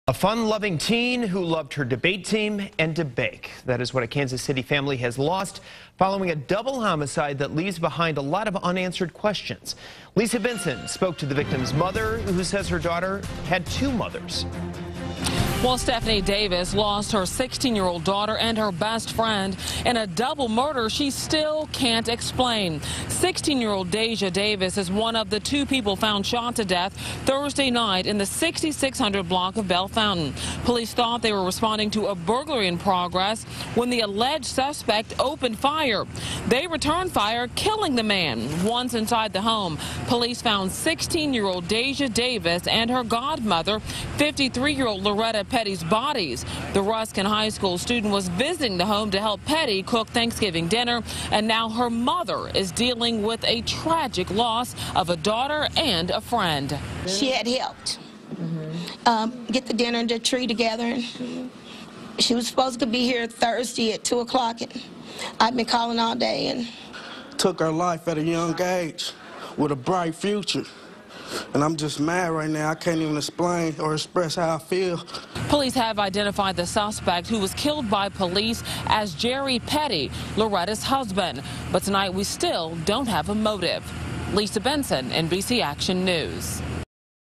A fun-loving teen who loved her debate team and to bake. That is what a Kansas City family has lost following a double homicide that leaves behind a lot of unanswered questions. Lisa Benson spoke to the victim's mother, who says her daughter had two mothers. Well, Stephanie Davis lost her 16-year-old daughter and her best friend in a double murder she still can't explain. 16-year-old Deja Davis is one of the two people found shot to death Thursday night in the 6600 block of Bell Fountain. Police thought they were responding to a burglary in progress when the alleged suspect opened fire. They returned fire, killing the man. Once inside the home, police found 16-year-old Deja Davis and her godmother, 53-year-old Loretta Petty's bodies. The Ruskin High School student was visiting the home to help Petty cook Thanksgiving dinner, and now her mother is dealing with a tragic loss of a daughter and a friend. She had helped get the dinner and the tree together. And she was supposed to be here Thursday at 2 o'clock, and I've been calling all day. And took her life at a young age with a bright future. And I'm just mad right now. I can't even explain or express how I feel. Police have identified the suspect, who was killed by police, as Jerry Petty, Loretta's husband. But tonight we still don't have a motive. Lisa Benson, NBC Action News.